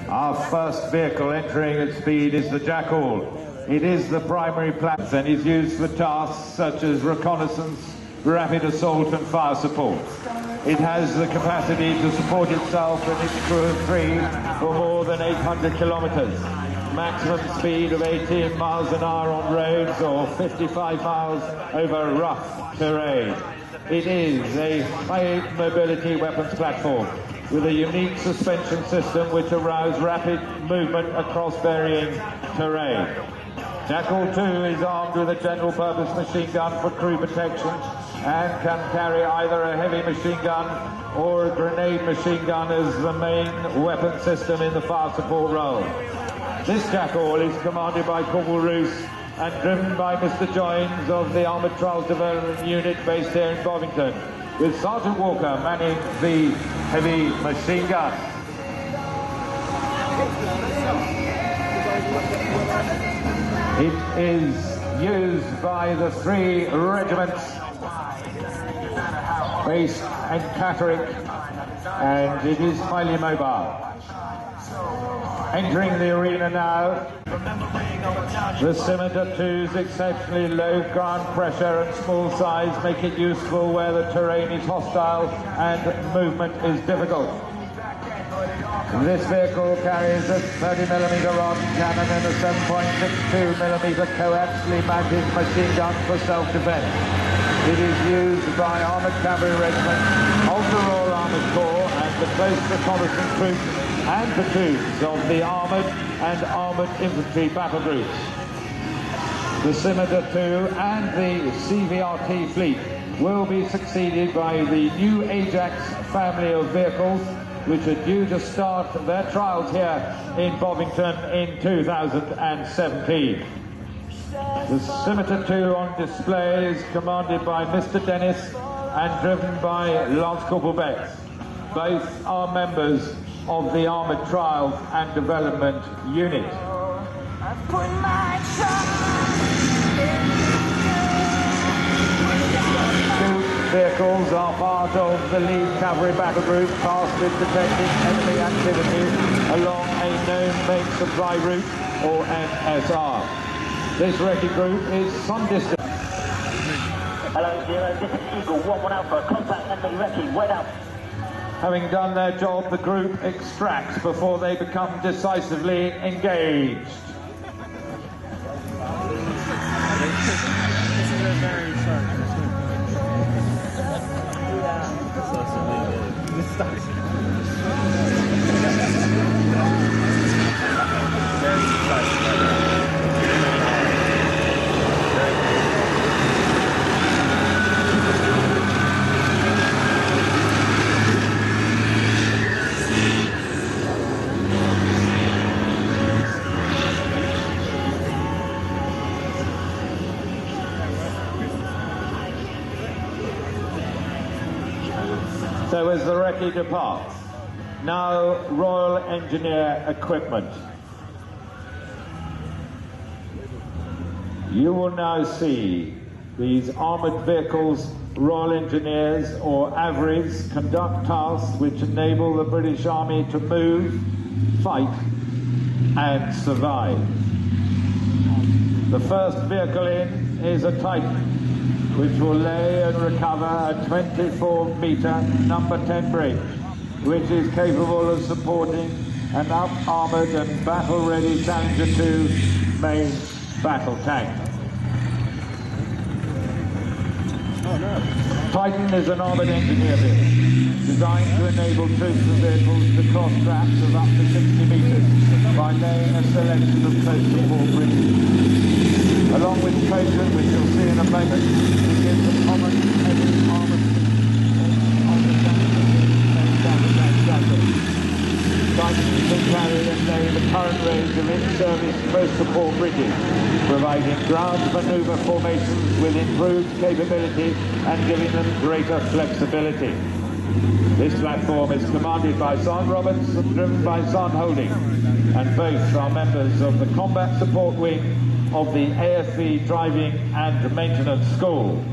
Our first vehicle entering at speed is the Jackal. It is the primary platform and is used for tasks such as reconnaissance, rapid assault and fire support. It has the capacity to support itself and its crew of 3 for more than 800 kilometers. Maximum speed of 18 miles an hour on roads or 55 miles over rough terrain. It is a high mobility weapons platform with a unique suspension system which allows rapid movement across varying terrain. Jackal 2 is armed with a general purpose machine gun for crew protection and can carry either a heavy machine gun or a grenade machine gun as the main weapon system in the fire support role. This Jackal is commanded by Corporal Roos and driven by Mr. Joins of the Armoured Trials Development Unit based here in Bovington, with Sergeant Walker manning the heavy machine gun. It is used by the 3 regiments based in Catterick, and it is highly mobile. Entering the arena now, the Scimitar 2's exceptionally low ground pressure and small size make it useful where the terrain is hostile and movement is difficult. This vehicle carries a 30mm rod cannon and a 7.62mm coaxially mounted machine gun for self-defense. It is used by Armoured Cavalry Regiment, Ultra Royal Armoured Corps and the close reconnaissance troops and platoons of the Armoured and Armoured Infantry battle groups. The Scimitar 2 and the CVRT fleet will be succeeded by the new Ajax family of vehicles, which are due to start their trials here in Bovington in 2017. The Scimitar 2 on display is commanded by Mr. Dennis and driven by Lance Corporal Betts. Both are members of the Armoured Trials and Development Unit. Two vehicles are part of the lead cavalry battle group tasked with detecting enemy activity along a known main supply route, or MSR. This recce group is some distance. Hello, 0, this is Eagle 1-1 Alpha, contact enemy recce, wait out. Having done their job, the group extracts before they become decisively engaged. So as the recce departs, now Royal Engineer equipment. You will now see these armoured vehicles, Royal Engineers or AVRIs, conduct tasks which enable the British Army to move, fight and survive. The first vehicle in is a Titan, which will lay and recover a 24-metre number 10 bridge, which is capable of supporting an up-armoured and battle-ready Challenger 2 main battle tank. Titan is an armoured engineer vehicle, designed to enable troops and vehicles to cross tracks of up to 60 metres by laying a selection of close support bridges. Along with Trojan, which you'll see in a moment, it gives a common heavy armoured Titan can carry and lay the current range of in-service close support bridges, providing ground manoeuvre formations with improved capability and giving them greater flexibility. This platform is commanded by Sergeant Roberts and driven by Sergeant Holding, and both are members of the Combat Support Wing of the AFV Driving and Maintenance School.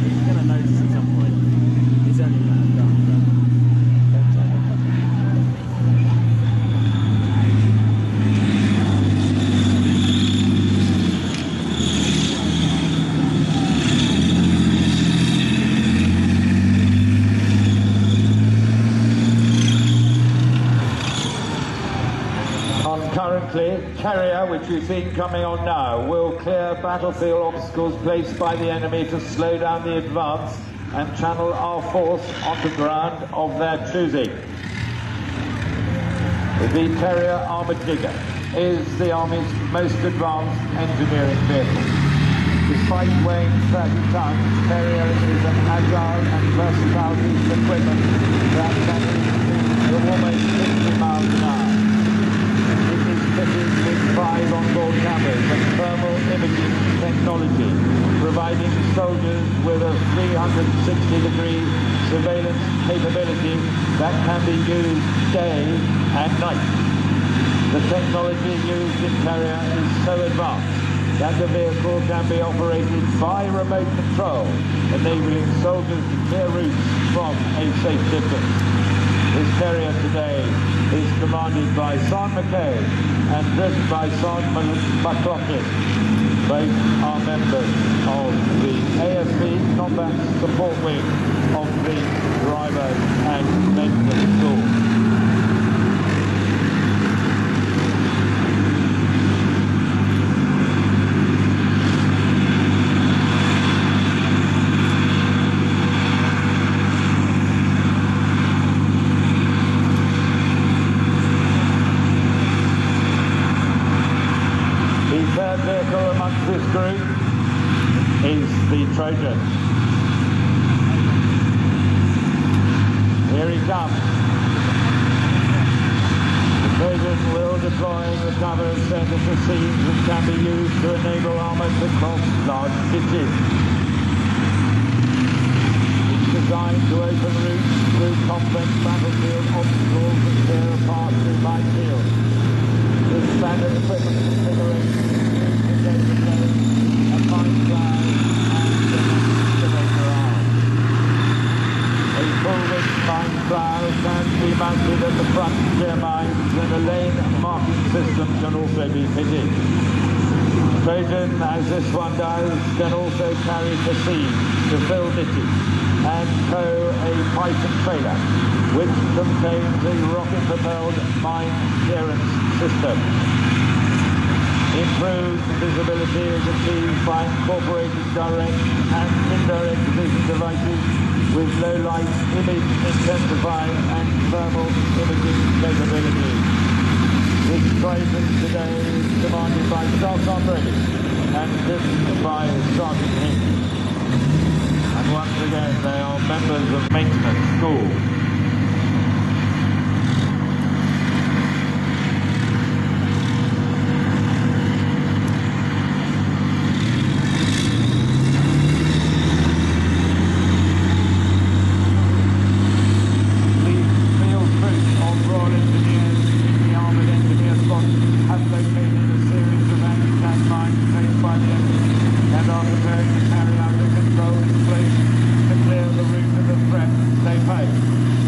He's going to notice at some point. Currently, Terrier, which you've seen coming on now, will clear battlefield obstacles placed by the enemy to slow down the advance and channel our force onto ground of their choosing. The Terrier Armoured Digger is the Army's most advanced engineering vehicle. Despite weighing 30 tons, Terrier is an agile and versatile piece of equipment that can reach almost 60 miles an hour. It is fitted with 5 onboard cameras and thermal imaging technology, providing soldiers with a 360-degree surveillance capability that can be used day and night. The technology used in Terrier is so advanced that the vehicle can be operated by remote control, enabling soldiers to clear routes from a safe distance. This Terrier today is commanded by Son McKay and driven by Son McLaughlin. Both are members of the ASB Combat Support Wing of the Drivers and Maintenance School. Vehicle amongst this group is the Trojan. Here he comes. The Trojan will deploy the cover and center for scenes that can be used to enable armor to cross large ditches. It's designed to open routes through complex battlefield obstacles and clear a path through minefields. This standard equipment configuration a mine flag and excavator arm. A full-width mine flag can be mounted at the front to clear mines, and a lane marking system can also be fitted. Trojan, as this one does, can also carry fascines to fill ditches and tow a Python trailer, which contains a rocket-propelled mine clearance system. Improved visibility is achieved by incorporating direct and indirect vision devices with low light image intensifying and thermal imaging capabilities. This Trojan today is commanded by Sergeant Brady and driven by Sergeant Hinch. And once again, they are members of Maintenance School. They pay.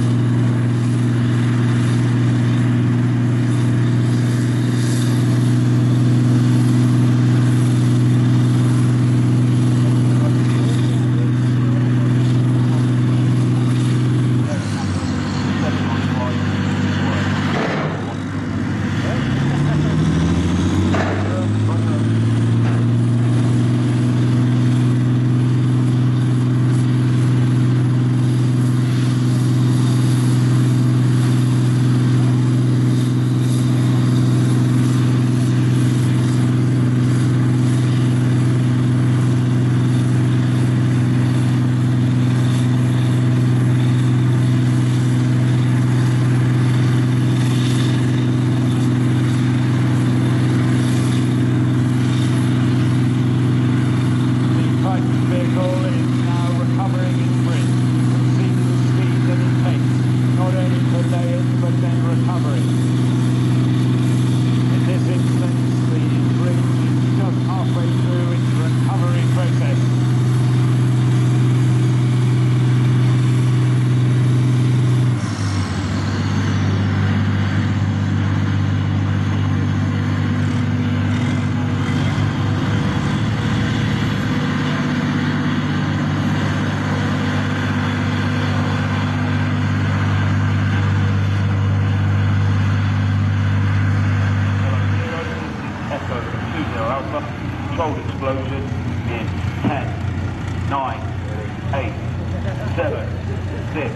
6,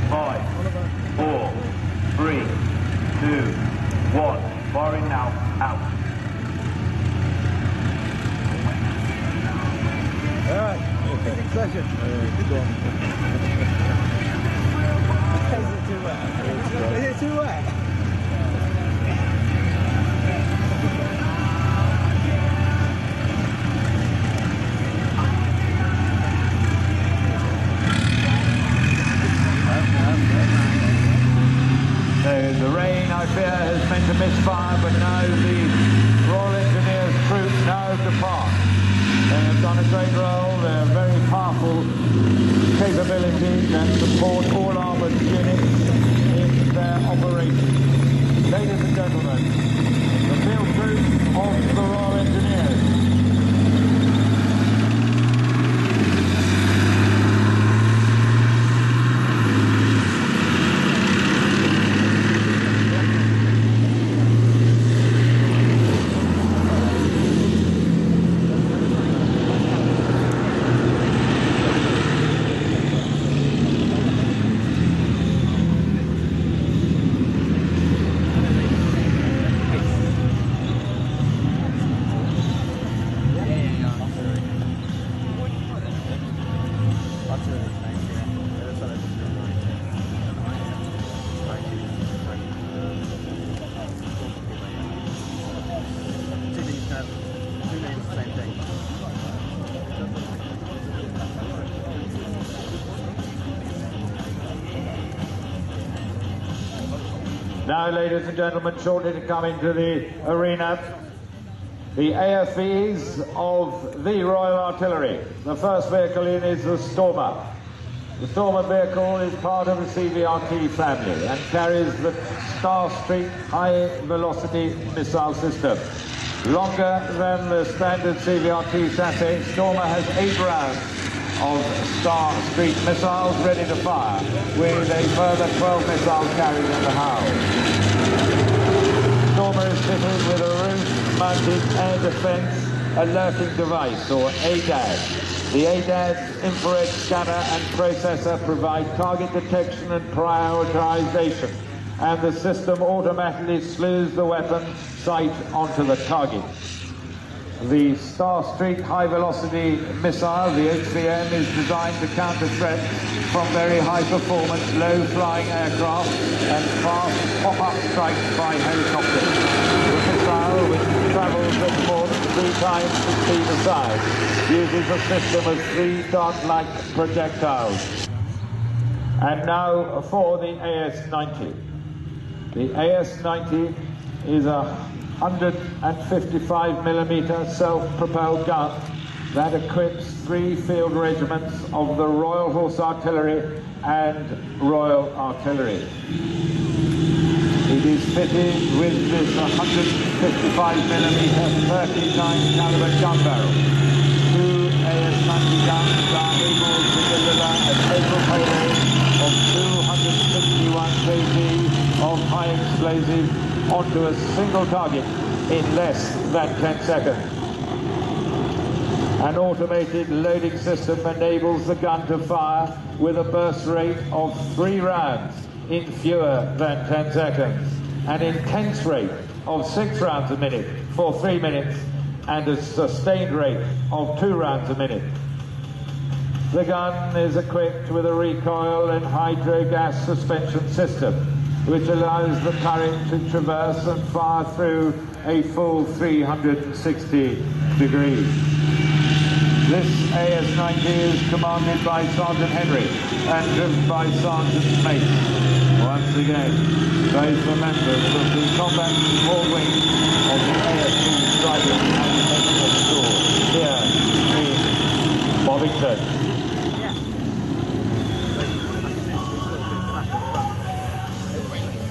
5, 4, 3, 2, 1. Firing now. Out. Alright, pleasure. Good one. Is it too wet? Is it too wet? So the rain, I fear, has meant to misfire, but now the Royal Engineers troops now depart. They have done a great role. They have very powerful capabilities and support all armoured units in their operations. Ladies and gentlemen, the field troops of the Royal Engineers. Now, ladies and gentlemen, shortly to come into the arena, the AFVs of the Royal Artillery. The first vehicle in is the Stormer. The Stormer vehicle is part of the CVRT family and carries the Star Street high-velocity missile system. Longer than the standard CVRT chassis, Stormer has 8 rounds of Star Street missiles ready to fire, with a further 12 missiles carried in the hull. Stormer is fitted with a roof-mounted air defense alerting device, or ADAD. The ADAD's infrared scanner and processor provide target detection and prioritization, and the system automatically slews the weapon sight onto the target. The Star Street high-velocity missile, the HVM, is designed to counter threats from very high-performance, low-flying aircraft and fast pop-up strikes by helicopters. The missile, which travels at more than 3 times the speed of sound, uses a system of 3 dart-like projectiles. And now for the AS-90. The AS-90 is a 155mm self-propelled gun that equips 3 field regiments of the Royal Horse Artillery and Royal Artillery. It is fitted with this 155mm 39 caliber gun barrel. 2 AS-90 guns are able to deliver a total payload of 261 kg of high explosive onto a single target in less than 10 seconds. An automated loading system enables the gun to fire with a burst rate of 3 rounds in fewer than 10 seconds, an intense rate of 6 rounds a minute for 3 minutes, and a sustained rate of 2 rounds a minute. The gun is equipped with a recoil and hydro gas suspension system, which allows the turret to traverse and fire through a full 360 degrees. This AS-90 is commanded by Sergeant Henry and driven by Sergeant Mace. Once again, those are members of the combat support wing of the AFV Driving and Medical School here in Bovington.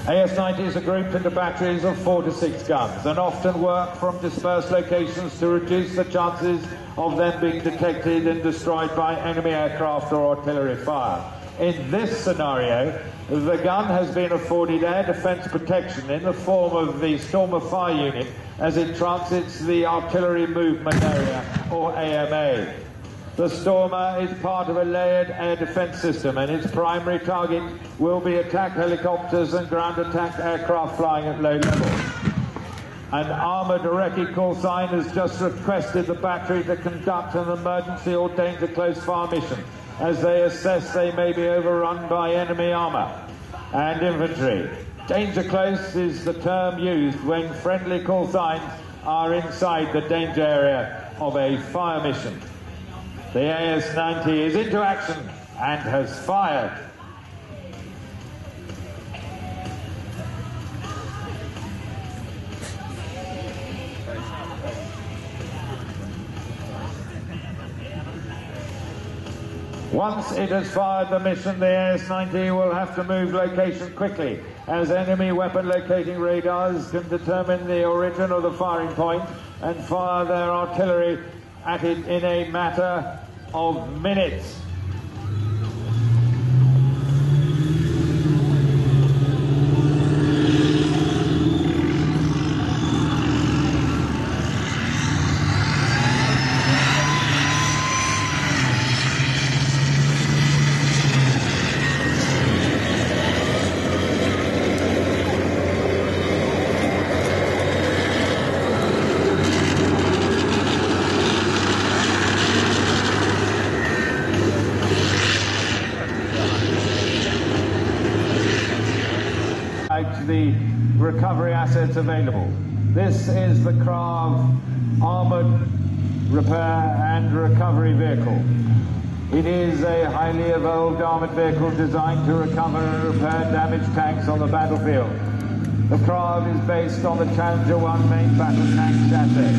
AS-90s are grouped into batteries of 4 to 6 guns and often work from dispersed locations to reduce the chances of them being detected and destroyed by enemy aircraft or artillery fire. In this scenario, the gun has been afforded air defense protection in the form of the Stormer Fire Unit as it transits the Artillery Movement Area, or AMA. The Stormer is part of a layered air defense system, and its primary target will be attack helicopters and ground attack aircraft flying at low levels. An armoured Recce call sign has just requested the battery to conduct an emergency or danger close fire mission, as they assess they may be overrun by enemy armour and infantry. Danger close is the term used when friendly call signs are inside the danger area of a fire mission. The AS-90 is into action and has fired. Once it has fired the mission, the AS-90 will have to move location quickly, as enemy weapon locating radars can determine the origin of the firing point and fire their artillery at it in a matter of minutes. The recovery assets available. This is the KRAV armoured repair and recovery vehicle. It is a highly evolved armoured vehicle designed to recover and repair damaged tanks on the battlefield. The KRAV is based on the Challenger 1 main battle tank chassis.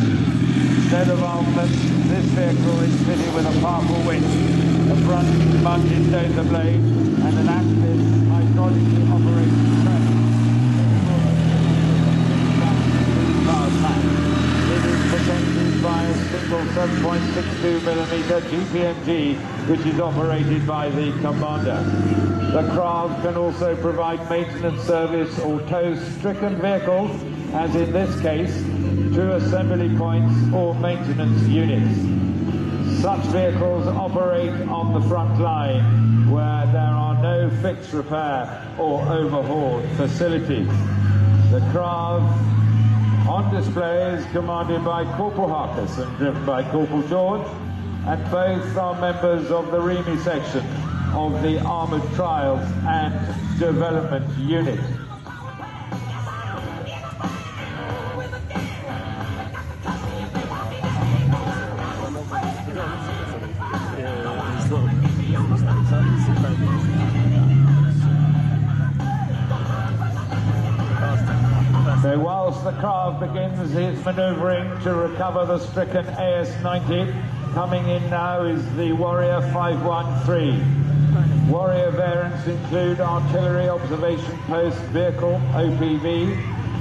Instead of armament, this vehicle is fitted with a powerful winch, a front mounted dozer blade, and an active hydraulically operated press. It is protected by a single 7.62mm GPMG, which is operated by the commander. The KRAV can also provide maintenance service or tow stricken vehicles, as in this case, to assembly points or maintenance units. Such vehicles operate on the front line, where there are no fixed repair or overhaul facilities. The KRAV on display is commanded by Corporal Harkis and driven by Corporal George, and both are members of the REMI section of the Armoured Trials and Development Unit. So whilst the KRAV begins its manoeuvring to recover the stricken AS-90, coming in now is the Warrior 513. Warrior variants include Artillery Observation Post Vehicle, OPV,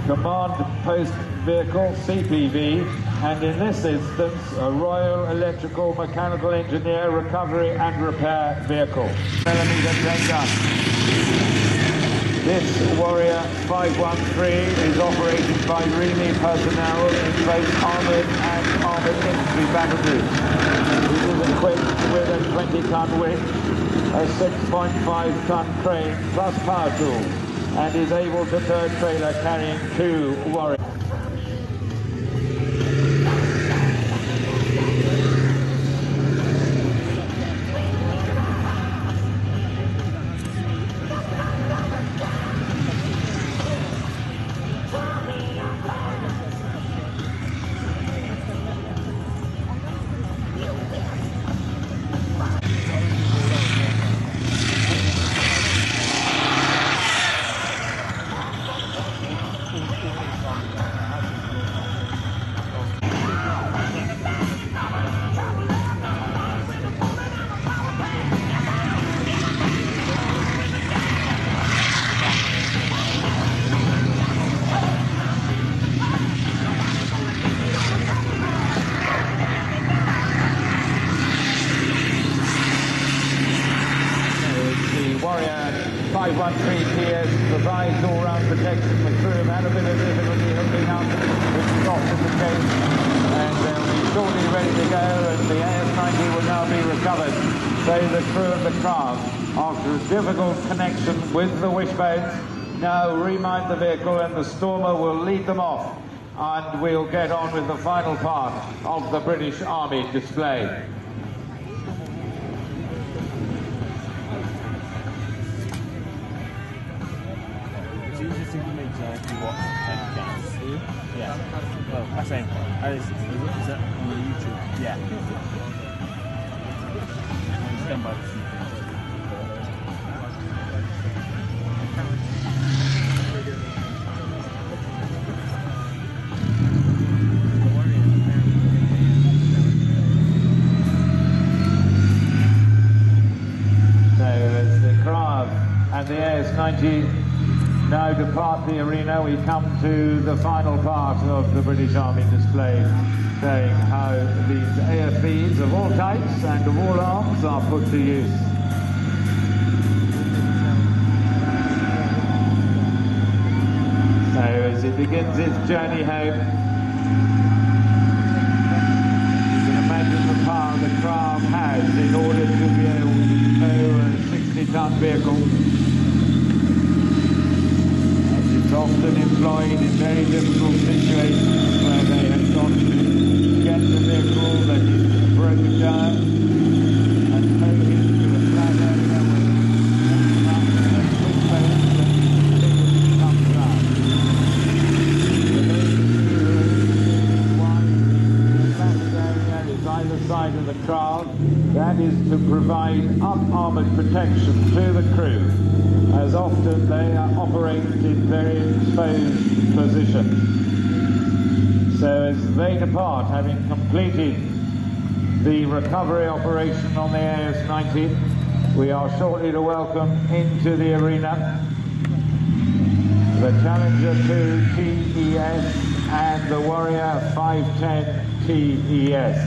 Command Post Vehicle, CPV, and in this instance, a Royal Electrical Mechanical Engineer Recovery and Repair Vehicle. This Warrior 513 is operated by REMI personnel in both armoured and armoured infantry battle groups. It is equipped with a 20-ton winch, a 6.5-ton crane plus power tools, and is able to tow a trailer carrying 2 Warriors. Warrior 513 PS provides all-round protection with crew and a bit of difficulty hooking up with stops in the case, and shortly ready to go, and the AS-90 will now be recovered. So the crew of the craft, after a difficult connection with the wishbones, now remount the vehicle, and the Stormer will lead them off, and we'll get on with the final part of the British Army display. It's interesting to me to watch Tankfest. Yeah. Well, I say, is that on YouTube? Yeah. It's done by the and the AS-90 now depart the arena. We come to the final part of the British Army display, showing how these AFBs of all types and of all arms are put to use. So as it begins its journey home, you can imagine the power the craft has in order to be able to tow a 60-ton vehicle. It's often employed in very difficult situations where they have got to get the vehicle that is broken down and tow it to a flat area where the switchbones and things come down. The main wide flat area is either side of the craft. That is to provide up-armoured protection to the crew, as often they are operated in very exposed positions. So as they depart, having completed the recovery operation on the AS-90, we are shortly to welcome into the arena the Challenger 2 TES and the Warrior 510 TES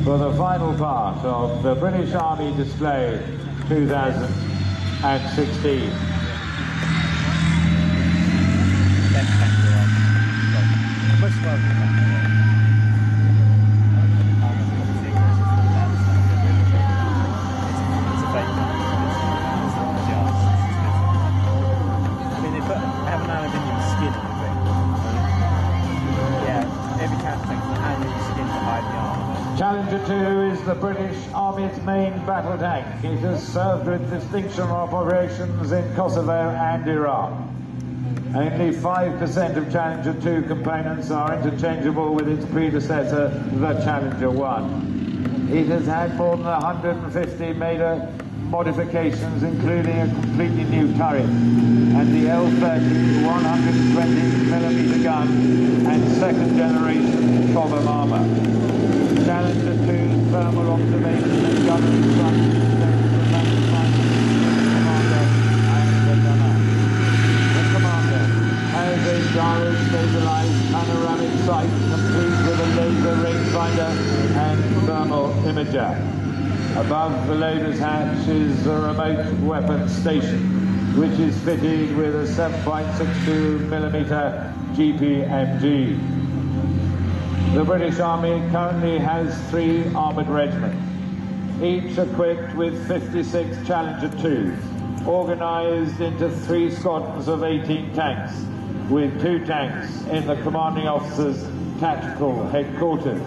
for the final part of the British Army Display 2016. Challenger 2 is the British Army's main battle tank. It has served with distinction operations in Kosovo and Iraq. Only 5% of Challenger 2 components are interchangeable with its predecessor, the Challenger 1. It has had more than 150 major modifications, including a completely new turret and the L-30 120mm gun and second generation column armour. Challenger 2's thermal observation and gunnery front systems remain commander and the gunner. The commander has a gyro-stabilized panoramic sight complete with a laser rangefinder and thermal imager. Above the loader's hatch is the remote weapon station, which is fitted with a 7.62mm GPMG. The British Army currently has 3 armoured regiments, each equipped with 56 Challenger 2s, organised into 3 squadrons of 18 tanks, with 2 tanks in the commanding officer's tactical headquarters.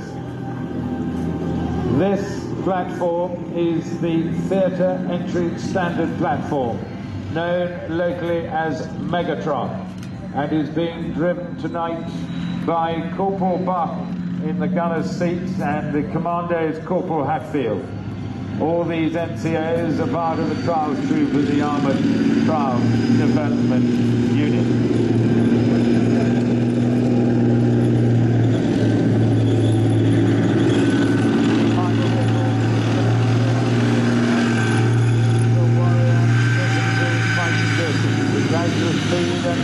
This platform is the theatre entry standard platform, known locally as Megatron, and is being driven tonight by Corporal Buck in the gunner's seat, and the commander is Corporal Hatfield. All these NCOs are part of the trials troop of the Armoured Trials Development Unit.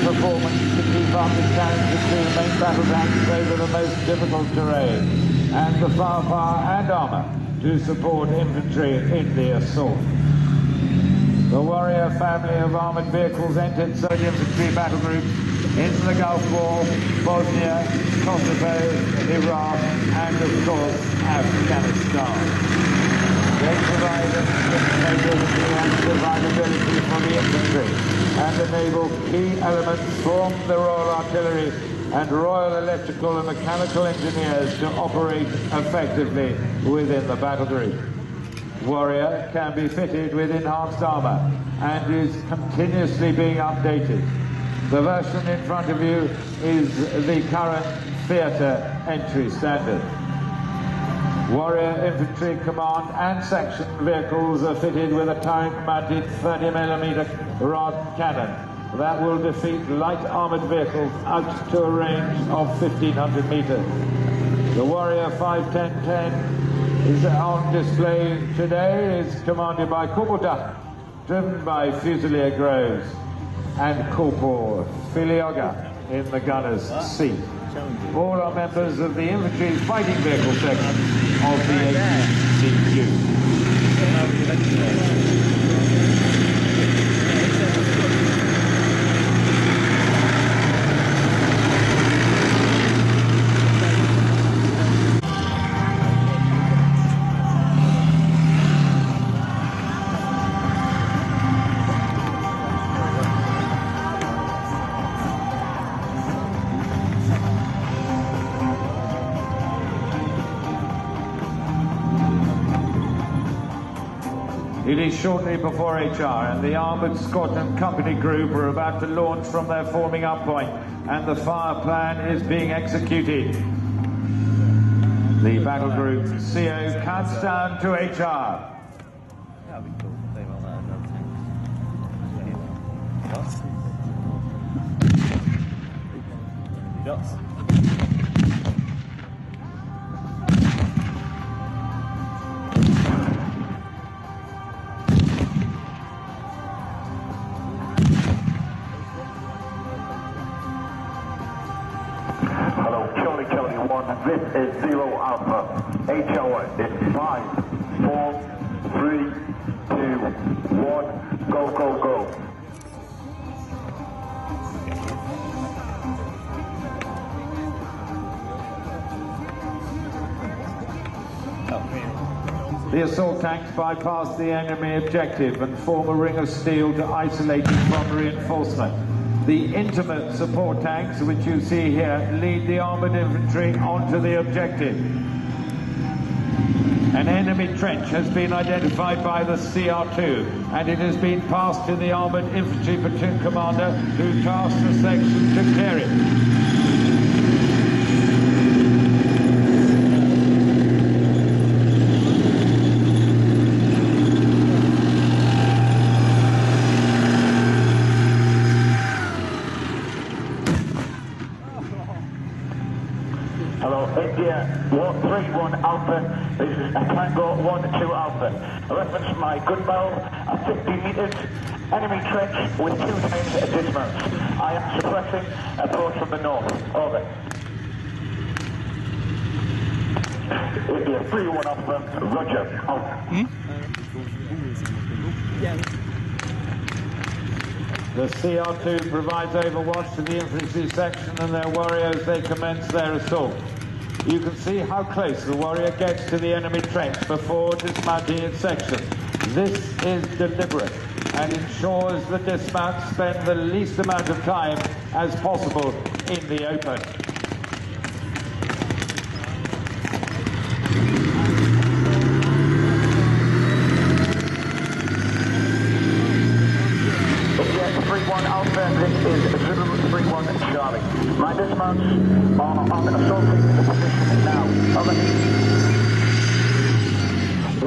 Performance to keep up the Challenger 2 main battle tanks over the most difficult terrain, and the firepower and armour to support infantry in the assault. The Warrior family of armoured vehicles entered Soviet infantry battle groups in the Gulf War, Bosnia, Kosovo, Iraq, and of course Afghanistan. They provide mobility and survivability for the infantry and enable key elements from the Royal Artillery and Royal Electrical and Mechanical Engineers to operate effectively within the battle group. Warrior can be fitted with enhanced armour and is continuously being updated. The version in front of you is the current theatre entry standard. Warrior Infantry Command and Section vehicles are fitted with a turret-mounted 30mm rod cannon that will defeat light armoured vehicles out to a range of 1,500 metres. The Warrior 51010 is on display today. It's commanded by Corporal Duff, driven by Fusilier Groves and Corporal Filioga in the gunner's seat. All are members of the infantry fighting vehicle section of the ACU. It is shortly before HR, and the Armoured Squadron Company Group are about to launch from their forming up point, and the fire plan is being executed. The battle group CO counts down to HR. This is Zero Alpha. HR is 5, 4, 3, 2, 1. Go, go, go. The assault tanks bypass the enemy objective and form a ring of steel to isolate it from reinforcement. The intimate support tanks, which you see here, lead the armoured infantry onto the objective. An enemy trench has been identified by the CR2, and it has been passed to the armoured infantry platoon commander, who tasked the section to clear it. India 131 Alpha, this is Tango 12 Alpha. I reference my gun barrel at 50 metres, enemy trench with 2 times dismounts. I am suppressing approach from the north. Over. India 31 Alpha, Roger. Out. The CR2 provides overwatch to the infantry section and their warriors. They commence their assault. You can see how close the warrior gets to the enemy trench before dismounting its section. This is deliberate and ensures the dismounts spend the least amount of time as possible in the open. Alpha, this is Zulu 31 Charlie. My dismounts are on assaulting the position now. Over.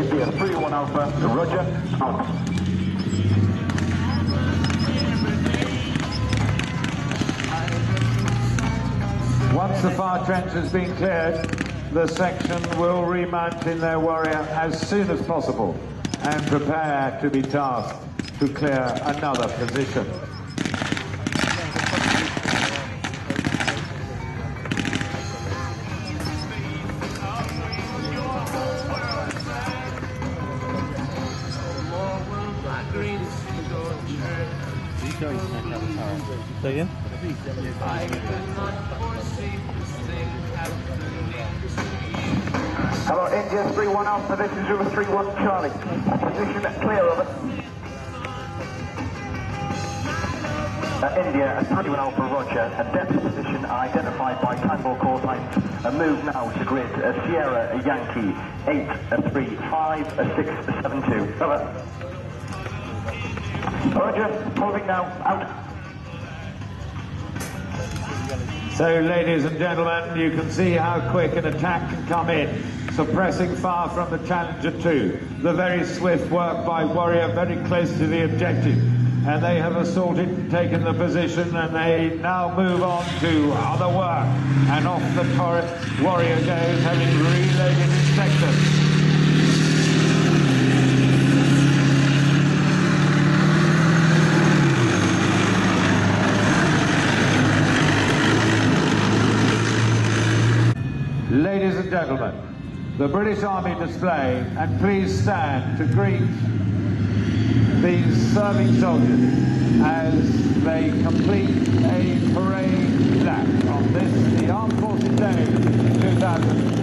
India 31 Alpha, Roger, out. Once the fire trench has been cleared, the section will remount in their warrior as soon as possible and prepare to be tasked to clear another position. choice to make out the tower. Say again? Hello, India 3-1 Alpha, this is Zulu 3-1 Charlie. Position clear, over. India 3-1 Alpha, roger. A depth position identified by Tango call signs. A move now to grid. Sierra Yankee 835 672. Over. Roger, moving now, out. So, ladies and gentlemen, you can see how quick an attack can come in, suppressing far from the Challenger 2. The very swift work by Warrior, very close to the objective. And they have assaulted and taken the position, and they now move on to other work. And off the turret, Warrior goes, having reloaded his sectors. Ladies and gentlemen, the British Army display, and please stand to greet these serving soldiers as they complete a parade lap on this, the Armed Forces Day 2000.